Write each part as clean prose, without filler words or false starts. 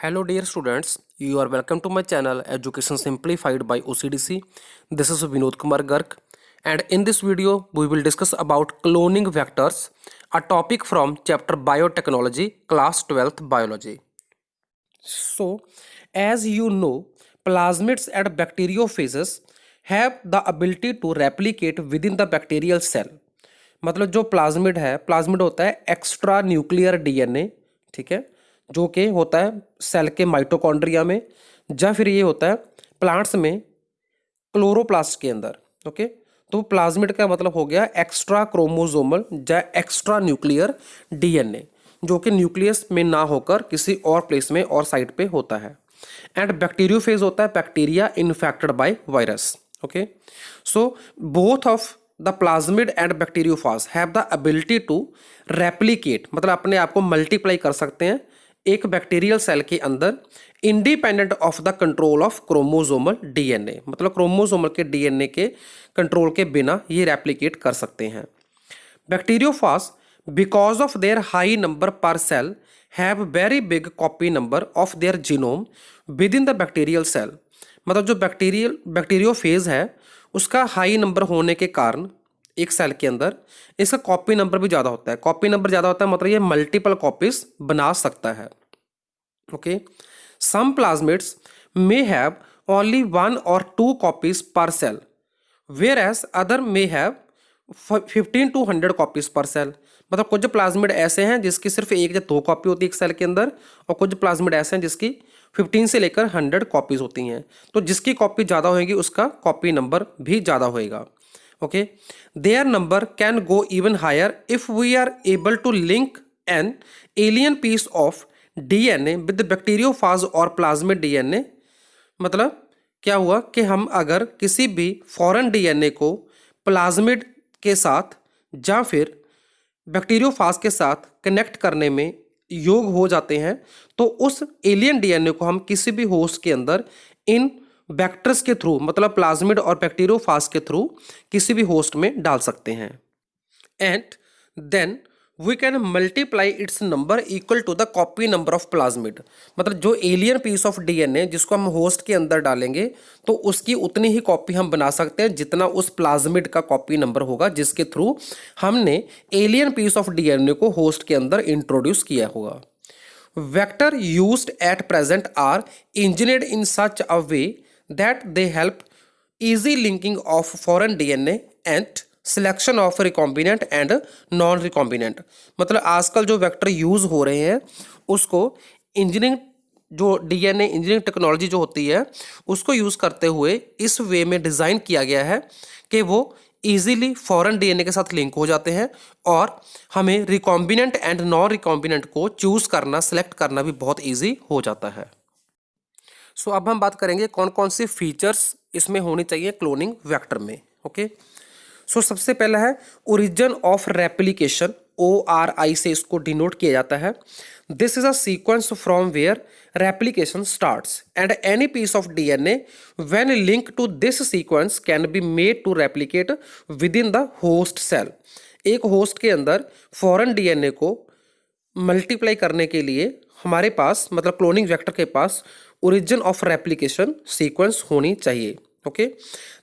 Hello dear students, you are welcome to my channel Education Simplified by OCDC. This is Vinod Kumar Garg, and in this video we will discuss about cloning vectors, a topic from chapter Biotechnology, class 12th Biology. So, as you know, plasmids and bacteriophages have the ability to replicate within the bacterial cell. मतलब जो plasmid है, plasmid होता है extra nuclear DNA, ठीक है, जो कि होता है सेल के माइटोकॉन्ड्रिया में, या फिर ये होता है प्लांट्स में क्लोरोप्लास्ट के अंदर। ओके, तो प्लाज्मिड का मतलब हो गया एक्स्ट्रा क्रोमोसोमल या एक्स्ट्रा न्यूक्लियर डीएनए, जो कि न्यूक्लियस में ना होकर किसी और प्लेस में और साइट पे होता है। एंड बैक्टीरियोफेज होता है bacteria infected by virus. Okay, so both of the plasmid and bacteriophage have the ability to replicate, मतलब अपने आप को मल्टीप्लाई कर सकते हैं एक बैक्टीरियल सेल के अंदर, independent of the control of chromosomal DNA, मतलब क्रोमोसोमल के डीएनए के कंट्रोल के बिना ये रेप्लिकेट कर सकते हैं। Bacteriophage because of their high number per cell have very big copy number of their genome within the bacterial cell, मतलब जो बैक्टीरियोफेज है उसका हाई नंबर होने के कारण एक सेल के अंदर इसका कॉपी नंबर भी ज़्यादा होता है। कॉपी नंबर ज़्यादा होता है मतलब ये मल्टीपल कॉपीज बना सकता है। Okay, some plasmids may have only 1 or 2 copies per cell, whereas other may have 15 to 100 copies per cell, मतलब कुछ प्लाज्मिड ऐसे हैं जिसकी सिर्फ 1 या 2 कॉपी होती है एक सेल के अंदर, और कुछ प्लाज्मिड ऐसे हैं जिसकी 15 से लेकर 100 कॉपीज होती हैं। तो जिसकी कॉपी ज़्यादा होगी उसका कॉपी नंबर भी ज़्यादा होएगा। Okay, their number can go even higher if we are able to link an alien piece of DNA with bacteriophage और प्लाज्मिड डीएनए, मतलब क्या हुआ कि हम अगर किसी भी फॉरेन डीएनए को प्लाज्मिड के साथ या फिर बैक्टीरियोफाज के साथ कनेक्ट करने में योग हो जाते हैं, तो उस एलियन डीएनए को हम किसी भी होस्ट के अंदर इन वेक्टर्स के थ्रू, मतलब प्लाज्मिड और बैक्टीरियोफाज के थ्रू किसी भी होस्ट में डाल सकते हैं। And then we can multiply its number equal to the copy number of plasmid, मतलब जो एलियन पीस ऑफ डीएनए जिसको हम होस्ट के अंदर डालेंगे तो उसकी उतनी ही कॉपी हम बना सकते हैं जितना उस प्लाज्मिड का कॉपी नंबर होगा जिसके थ्रू हमने एलियन पीस ऑफ डीएनए को होस्ट के अंदर इंट्रोड्यूस किया होगा। Vector used at present are engineered in such a way that they help easy linking of foreign DNA and selection of recombinant and non recombinant, मतलब आजकल जो vector use हो रहे हैं उसको इंजीनियरिंग, जो डीएनए इंजीनियरिंग टेक्नोलॉजी जो होती है उसको यूज़ करते हुए इस वे में डिज़ाइन किया गया है कि वो इजीली फॉरेन डीएनए के साथ लिंक हो जाते हैं और हमें रिकॉम्बिनेंट एंड नॉन रिकॉम्बिनेंट को चूज़ करना, सेलेक्ट करना भी बहुत ईजी हो जाता है। सो अब हम बात करेंगे कौन कौन सी फीचर्स इसमें होनी चाहिए क्लोनिंग वेक्टर में। ओके, सो सबसे पहला है ओरिजिन ऑफ रेप्लिकेशन, ORI से इसको डिनोट किया जाता है। This is a sequence from where replication starts and any piece of DNA when link to this sequence can be made to replicate within the host cell. एक host के अंदर foreign DNA को multiply करने के लिए हमारे पास, मतलब cloning vector के पास ओरिजिन ऑफ रेप्लिकेशन सीक्वेंस होनी चाहिए। Okay,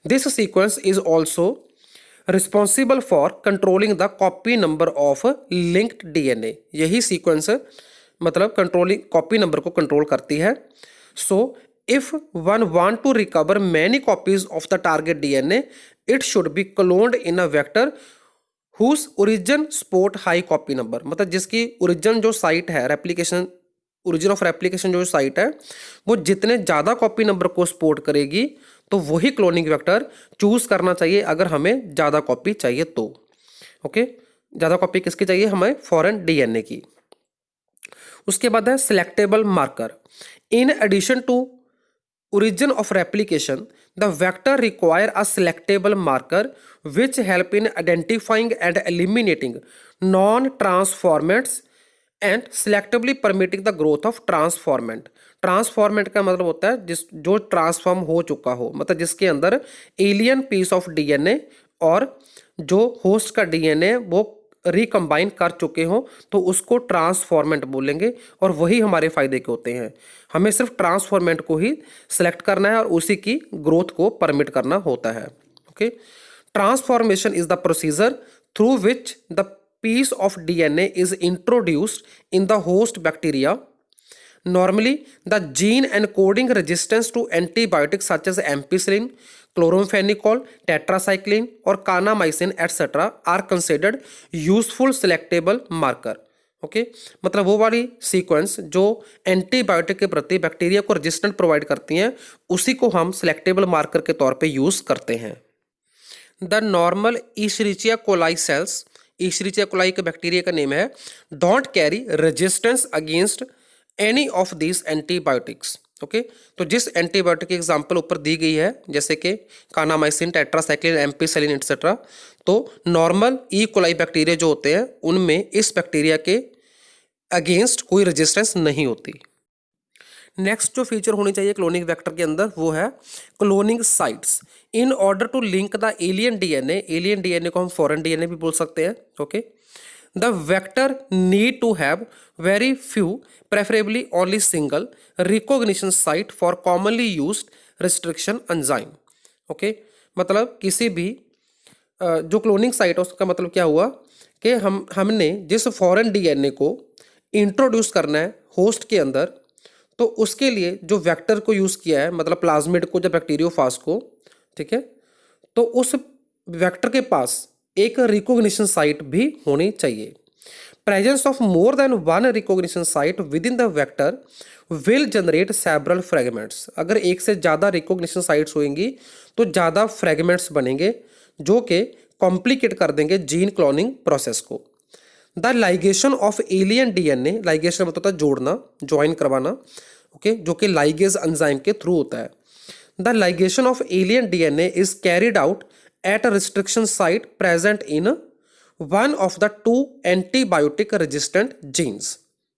this sequence is also responsible for controlling the copy number of linked DNA. यही सीक्वेंस मतलब कंट्रोलिंग कॉपी नंबर को कंट्रोल करती है। So if one want to recover many copies of the target DNA it should be cloned in a vector whose origin support high copy number, मतलब जिसकी origin जो site है replication, origin of replication जो site है वो जितने ज़्यादा copy number को सपोर्ट करेगी तो वही क्लोनिंग वेक्टर चूज करना चाहिए अगर हमें ज़्यादा कॉपी चाहिए तो। ओके, ज़्यादा कॉपी किसकी चाहिए? हमें फॉरेन डीएनए की। उसके बाद है selectable marker. In addition to origin of replication, the vector require a selectable marker which help in identifying and eliminating non-transformants and selectively permitting the growth of transformant। Transformant का मतलब होता है जो transform हो चुका हो, मतलब जिसके अंदर एलियन पीस ऑफ डीएनए और जो होस्ट का डीएनए वो रिकम्बाइन कर चुके हों तो उसको ट्रांसफॉर्मेंट बोलेंगे, और वही हमारे फायदे के होते हैं। हमें सिर्फ ट्रांसफॉर्मेंट को ही सिलेक्ट करना है और उसी की ग्रोथ को परमिट करना होता है। Okay, transformation is the procedure through which the piece of DNA is introduced in the host bacteria. Normally, the gene encoding resistance to antibiotics such as ampicillin, chloramphenicol, tetracycline or kanamycin etc. are considered useful selectable marker. Okay मतलब वो वाली sequence जो antibiotic के प्रति bacteria को resistant provide करती हैं उसी को हम सिलेक्टेबल मार्कर के तौर पे यूज करते हैं। The normal Escherichia coli cells, Escherichia coli के बैक्टीरिया का नेम है, don't carry resistance against any of this antibiotics. Okay, तो जिस एंटीबायोटिक की एग्जांपल ऊपर दी गई है जैसे कि कानामाइसिन, टेट्रासाइक्लिन, एम्पिसिलिन एक्सेट्रा, तो नॉर्मल ई कोलाई बैक्टीरिया जो होते हैं उनमें इस बैक्टीरिया के अगेंस्ट कोई रेजिस्टेंस नहीं होती। नेक्स्ट जो फीचर होनी चाहिए क्लोनिंग वेक्टर के अंदर वो है cloning sites. In order to link the alien DNA, alien DNA को हम फॉरेन डीएनए भी बोल सकते हैं। Okay, the vector need to have very few, preferably only single recognition site for commonly used restriction enzyme. Okay, मतलब किसी भी जो क्लोनिंग साइट है उसका मतलब क्या हुआ कि हमने जिस फॉरेन डीएनए को इंट्रोड्यूस करना है होस्ट के अंदर, तो उसके लिए जो वेक्टर को यूज़ किया है, मतलब प्लाज्मिड को या बैक्टीरियोफाज को, ठीक है, तो उस वेक्टर के पास एक रिकॉग्निशन साइट भी होनी चाहिए। Presence of more than one recognition site with in the vector will generate several fragments. अगर एक से ज़्यादा रिकॉग्निशन साइट्स होंगी तो ज़्यादा फ्रेगमेंट्स बनेंगे जो कि कॉम्प्लिकेट कर देंगे जीन क्लोनिंग प्रोसेस को। The ligation of alien DNA, ligation मतलब होता है जोड़ना, ज्वाइन करवाना, ओके, जो कि लाइगेज एंजाइम के थ्रू होता है। The ligation of alien DNA is carried out at a restriction site present in one of the two antibiotic resistant genes.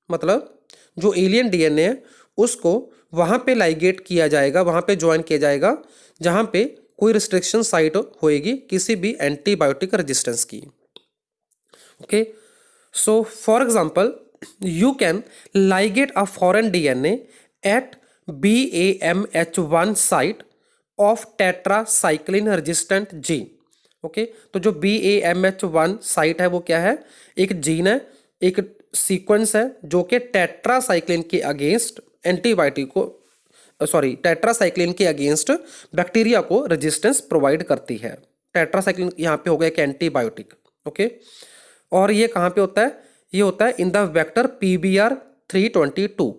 मतलब जो एलियन डीएनए है उसको वहां पे लाइगेट किया जाएगा, वहां पे ज्वाइन किया जाएगा जहां पे कोई रिस्ट्रिक्शन साइट होएगी किसी भी एंटीबायोटिक रेजिस्टेंस की। Okay, so for example you can ligate a foreign DNA at BAMH1 site of tetracycline resistant gene। Okay, तो जो BAMH1 साइट है वो क्या है, एक जीन है, एक सीक्वेंस है जो कि टेट्रासाइक्लिन के अगेंस्ट एंटीबायोटिक को टेट्रासाइक्लिन के अगेंस्ट बैक्टीरिया को रेजिस्टेंस प्रोवाइड करती है। टेट्रासाइक्लिन यहाँ पे हो गया एक एंटीबायोटिक। ओके, और ये कहाँ पे होता है, ये होता है इन द वेक्टर PBR322।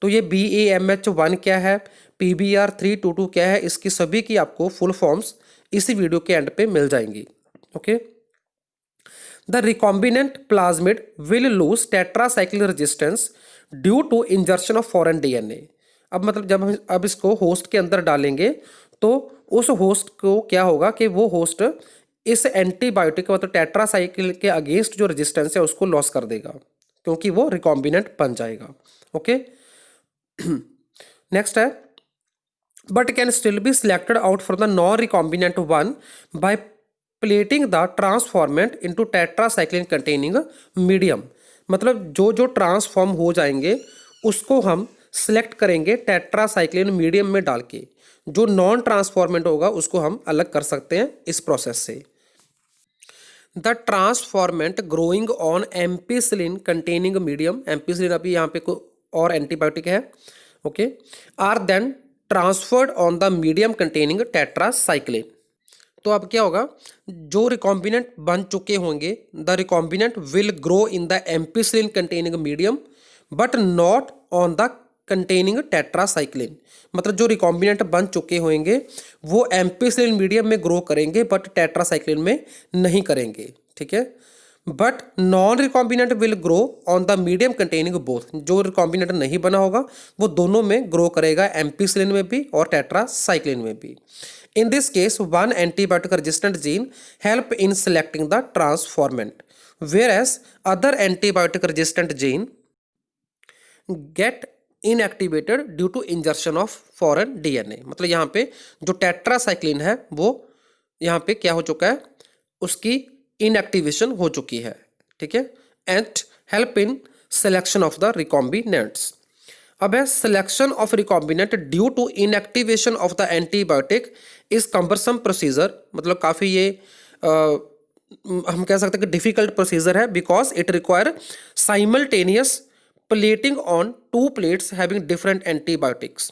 तो ये BAMH1 क्या है, PBR322 क्या है, इसकी सभी की आपको फुल फॉर्म्स इसी वीडियो के एंड पे मिल जाएंगी। Okay, the recombinant plasmid will lose tetracycline resistance due to insertion of foreign DNA. अब मतलब जब हम अब इसको होस्ट के अंदर डालेंगे तो उस होस्ट को क्या होगा कि वो होस्ट इस एंटीबायोटिक मतलब टेट्रासाइक्लिन के अगेंस्ट जो रेजिस्टेंस है उसको लॉस कर देगा क्योंकि वो रिकॉम्बिनेंट बन जाएगा। ओके, नेक्स्ट है but can still be selected out from the non recombinant one by plating the transformant into tetracycline containing medium. मतलब जो जो ट्रांसफॉर्म हो जाएंगे उसको हम सिलेक्ट करेंगे टेट्रासाइक्लिन मीडियम में डाल के, जो नॉन ट्रांसफॉर्मेंट होगा उसको हम अलग कर सकते हैं इस प्रोसेस से। The transformant growing on ampicillin containing medium, ampicillin अभी यहाँ पे कोई और एंटीबायोटिक है, okay, are then transferred on the medium containing tetracycline. तो अब क्या होगा, जो रिकॉम्बिनेंट बन चुके होंगे the recombinant will grow in the ampicillin containing medium but not on the containing tetracycline. मतलब जो रिकॉम्बिनेंट बन चुके होंगे वो एम्पिसिलिन मीडियम में ग्रो करेंगे बट टेट्रासाइक्लिन में नहीं करेंगे, ठीक है। But non recombinant will grow on the medium containing both, जो रिकॉम्बिनेंट नहीं बना होगा वो दोनों में ग्रो करेगा, एम्पिसिलिन में भी और टेट्रासाइक्लिन में भी। In this case, one antibiotic resistant gene help in selecting the transformant, whereas other antibiotic resistant gene get inactivated due to insertion of foreign DNA। मतलब यहाँ पे जो टेट्रासाइक्लिन है वो यहाँ पे क्या हो चुका है, उसकी इनएक्टिवेशन हो चुकी है। ठीक है, and help in selection of the recombinants. अब है selection of recombinant due to inactivation of the antibiotic is cumbersome procedure, मतलब काफ़ी ये हम कह सकते हैं कि डिफिकल्ट प्रोसीजर है, because it require simultaneous plating on two plates having different antibiotics.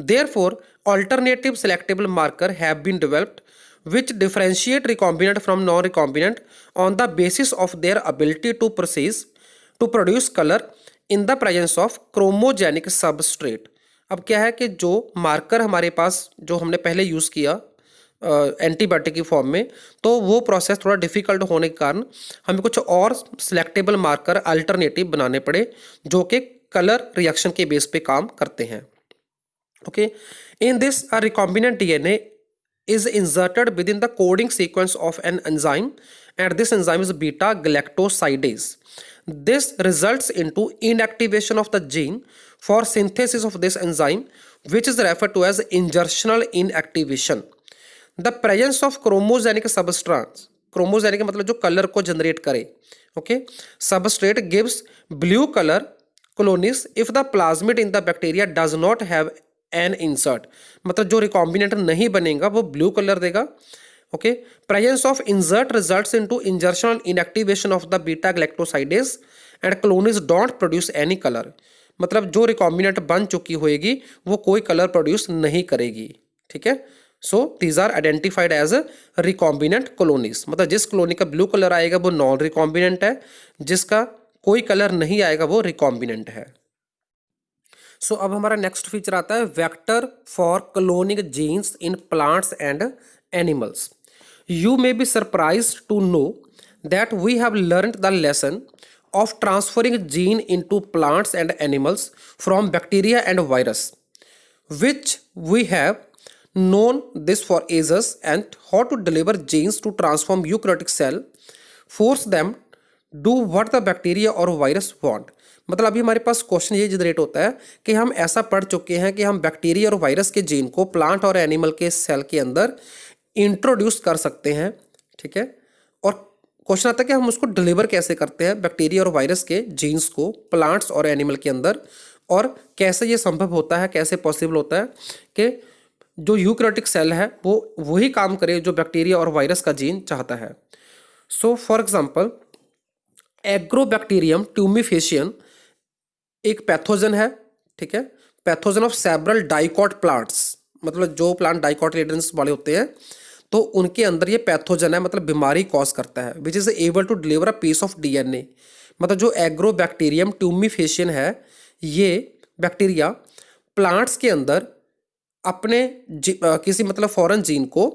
Therefore, alternative selectable marker have been developed which differentiate recombinant from non-recombinant on the basis of their ability to produce color in the presence of chromogenic substrate। अब क्या है कि जो marker हमारे पास जो हमने पहले use किया एंटीबायोटिक की फॉर्म में, तो वो प्रोसेस थोड़ा डिफिकल्ट होने के कारण हमें कुछ और सिलेक्टेबल मार्कर अल्टरनेटिव बनाने पड़े जो कि कलर रिएक्शन के बेस पे काम करते हैं। Okay, in this a recombinant DNA is inserted within the coding sequence of an enzyme, and this enzyme is beta galactosidase. This results into inactivation of the gene for synthesis of this enzyme, which is referred to as insertional inactivation. The presence of chromogenic substance, chromogenic मतलब जो colour को generate करे, okay, substrate gives blue color colonies if the plasmid in the bacteria does not have an insert, मतलब जो recombinant नहीं बनेगा वो blue colour देगा। Okay, presence of insert results into insertional inactivation of the beta galactosidase and clones don't produce any colour, मतलब जो recombinant बन चुकी होएगी वो कोई कलर प्रोड्यूस नहीं करेगी। ठीक है, so these are identified as recombinant colonies, मतलब जिस कॉलोनी का ब्लू कलर आएगा वो नॉन रिकॉम्बिनेंट है, जिसका कोई कलर नहीं आएगा वो रिकॉम्बिनेंट है। सो अब हमारा नेक्स्ट फीचर आता है vector for cloning genes in plants and animals. You may be surprised to know that we have learned the lesson of transferring gene into plants and animals from bacteria and virus, which we have known this for ages, and how to deliver genes to transform eukaryotic cell, force them do what the bacteria or virus want। मतलब अभी हमारे पास question ये generate होता है कि हम ऐसा पढ़ चुके हैं कि हम बैक्टीरिया और वायरस के जीन को प्लांट और एनिमल के सेल के अंदर इंट्रोड्यूस कर सकते हैं। ठीक है, और क्वेश्चन आता है कि हम उसको डिलीवर कैसे करते हैं बैक्टीरिया और वायरस के जीन्स को प्लांट्स और एनिमल के अंदर, और कैसे ये संभव होता है, कैसे पॉसिबल होता है कि जो यूकैरियोटिक सेल है वो वही काम करे जो बैक्टीरिया और वायरस का जीन चाहता है। So for example agrobacterium tumefaciens एक पैथोजन है। ठीक है, pathogen of several dicot plants, मतलब जो प्लांट डाइकॉटिलेडन्स वाले होते हैं तो उनके अंदर ये पैथोजन है, मतलब बीमारी कॉज करता है, which is able to deliver a piece of DNA. मतलब जो एग्रोबैक्टीरियम ट्यूमिफेशियन है ये बैक्टीरिया प्लांट्स के अंदर अपने किसी मतलब फॉरेन जीन को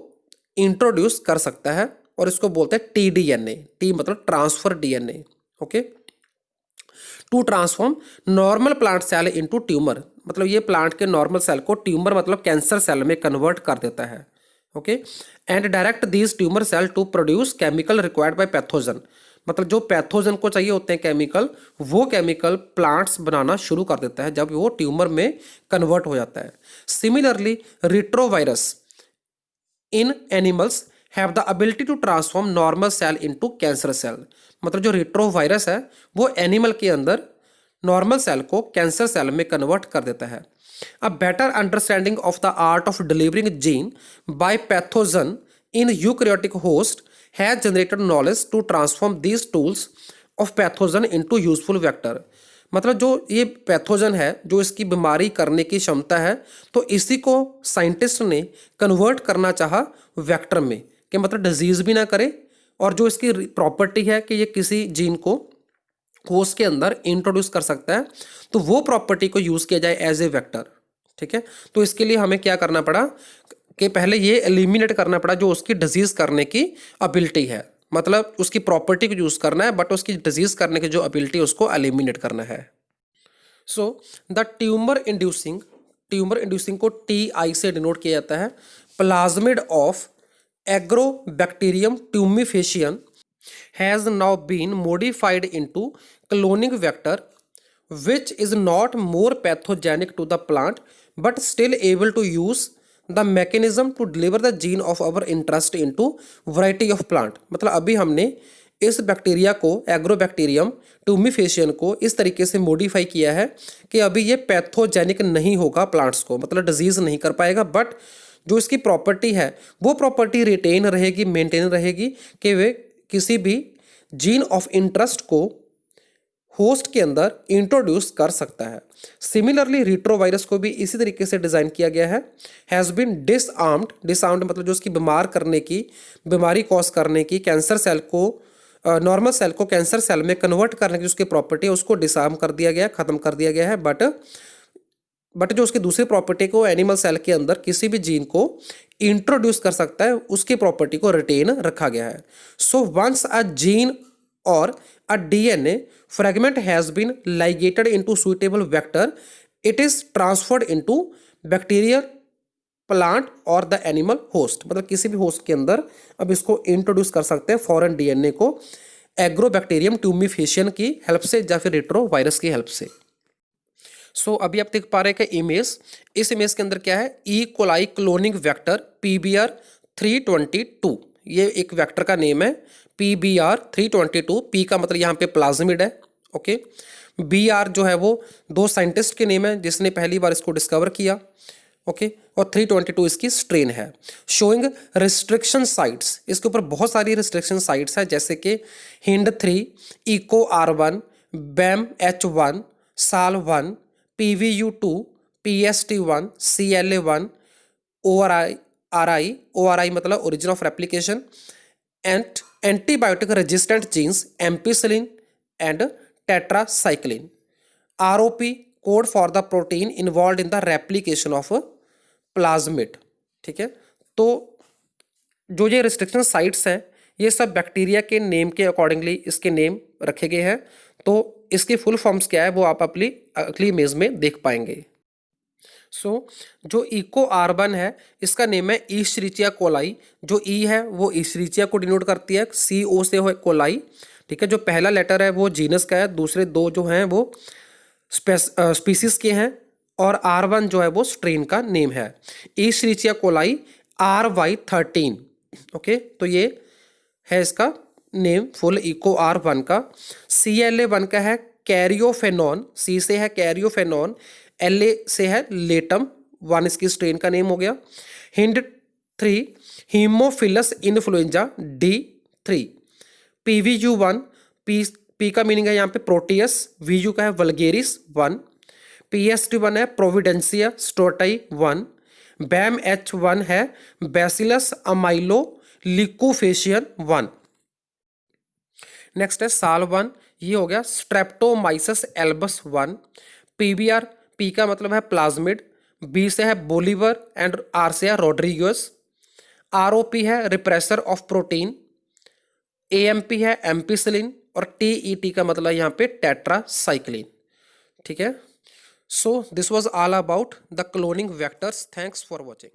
इंट्रोड्यूस कर सकता है, और इसको बोलते हैं टीडीएनए। टी मतलब transfer DNA. Okay, to transform normal plant cell into tumour, मतलब ये प्लांट के नॉर्मल सेल को ट्यूमर मतलब कैंसर सेल में कन्वर्ट कर देता है। Okay, and direct these tumour cell to produce chemical required by pathogen, मतलब जो पैथोजन को चाहिए होते हैं केमिकल, वो केमिकल प्लांट्स बनाना शुरू कर देता है जब वो ट्यूमर में कन्वर्ट हो जाता है। Similarly retrovirus in animals have the ability to transform normal cell into cancer cell, मतलब जो रिट्रोवायरस है वो एनिमल के अंदर नॉर्मल सेल को कैंसर सेल में कन्वर्ट कर देता है। A better understanding of the art of delivering gene by pathogen in eukaryotic host has generated knowledge to transform these tools of pathogen into useful vector। मतलब जो ये pathogen है जो इसकी बीमारी करने की क्षमता है, तो इसी को साइंटिस्ट ने कन्वर्ट करना चाहा वेक्टर में, कि मतलब डिजीज भी ना करे, और जो इसकी प्रॉपर्टी है कि ये किसी जीन को होस्ट के अंदर इंट्रोड्यूस कर सकता है, तो वो प्रॉपर्टी को यूज किया जाए एज ए वेक्टर। ठीक है, तो इसके लिए हमें क्या करना पड़ा कि पहले ये एलिमिनेट करना पड़ा जो उसकी डिजीज करने की एबिलिटी है, मतलब उसकी प्रॉपर्टी को यूज करना है बट उसकी डिजीज करने की जो एबिलिटी उसको एलिमिनेट करना है। सो द ट्यूमर इंड्यूसिंग को TI से डिनोट किया जाता है। Plasmid of agrobacterium tumefaciens has now been modified into cloning vector, which is not more pathogenic to the plant but still able to use the mechanism to deliver the gene of our interest into variety of plant। मतलब अभी हमने इस bacteria को, agrobacterium tumefaciens को इस तरीके से modify किया है कि अभी ये पैथोजेनिक नहीं होगा प्लांट्स को, मतलब डिजीज नहीं कर पाएगा, बट जो इसकी प्रॉपर्टी है वो प्रॉपर्टी रिटेन रहेगी, मेंटेन रहेगी कि वे किसी भी जीन ऑफ इंटरेस्ट को होस्ट के अंदर इंट्रोड्यूस कर सकता है। सिमिलरली रिट्रोवायरस को भी इसी तरीके से डिजाइन किया गया है। हैज़ बीन डिसआर्म्ड मतलब जो उसकी बीमार करने की, बीमारी कॉज करने की, कैंसर सेल को, नॉर्मल सेल को कैंसर सेल में कन्वर्ट करने की उसकी प्रॉपर्टी है उसको डिसआर्म कर दिया गया, खत्म कर दिया गया है। बट जो उसकी दूसरी प्रॉपर्टी को एनिमल सेल के अंदर किसी भी जीन को इंट्रोड्यूस कर सकता है उसकी प्रॉपर्टी को रिटेन रखा गया है। So once a gene or a DNA fragment has been ligated into suitable vector, it is transferred into bacterial plant or the animal host। मतलब किसी भी होस्ट के अंदर अब इसको इंट्रोड्यूस कर सकते हैं फॉरेन डीएनए को एग्रोबैक्टीरियम ट्यूमिफेशियन की हेल्प से या फिर रेट्रोवायरस की हेल्प से। सो अभी आप देख पा रहे हैं कि इमेज, इस इमेज के अंदर क्या है, E coli cloning vector PBR 322, ये एक वेक्टर का नेम है PBR 322। पी का मतलब यहाँ पे प्लाज्मिड है, ओके। BR जो है वो दो साइंटिस्ट के नेम है जिसने पहली बार इसको डिस्कवर किया, ओके। और 322 इसकी स्ट्रेन है। शोइंग रिस्ट्रिक्शन साइट्स, इसके ऊपर बहुत सारी रिस्ट्रिक्शन साइट्स है जैसे कि HIND3, Eco R1, BAM H1, SAL1, PVU2, PST1, CLA1, ORI मतलब origin of replication, and antibiotic resistant genes ampicillin and tetracycline. ROP code for the protein involve in the replication of plasmid, ठीक है। तो जो ये restriction sites हैं ये सब bacteria के नेम के अकॉर्डिंगली इसके नेम रखे गए हैं। तो इसकी फुल फॉर्म्स क्या है वो आप अपनी अगली इमेज में देख पाएंगे। जो इको R1 है इसका नेम है ईश्रिचिया कोलाई। जो ई है वो ईश्रिचिया को डिनोट करती है, CO से हो कोलाई, ठीक है। जो पहला लेटर है वो जीनस का है, दूसरे दो जो हैं वो स्पीसीज के हैं, और R1 जो है वो स्ट्रेन का नेम है। ईश्रिचिया कोलाई RY13, ओके। तो ये है इसका नेम फुल इको R1 का। CLA1 का है कैरियोफेनॉन, C से है कैरियोफेनॉन, LA से है लेटम 1, इसकी स्ट्रेन का नेम हो गया। HIND3 Haemophilus influenza D3। PVU1, P का मीनिंग है यहाँ पे प्रोटियस, VU का है वल्गेरिस 1, PST1 है प्रोविडेंसिया स्टोटाई 1, BAM H1 है बैसिलस अमाइलो लिकोफेशियन 1। नेक्स्ट है SAL1, ये हो गया स्ट्रेप्टोमाइसस एल्बस 1। PBR, P का मतलब है प्लाज्मिड, B से है बोलीवर एंड R से है रोड्रिगस। ROP है रिप्रेसर ऑफ प्रोटीन, AMP है एम्पिसिलिन, और TET का मतलब यहाँ पे टेट्रासाइक्लिन, ठीक है। So this was all about the cloning vectors. Thanks for watching.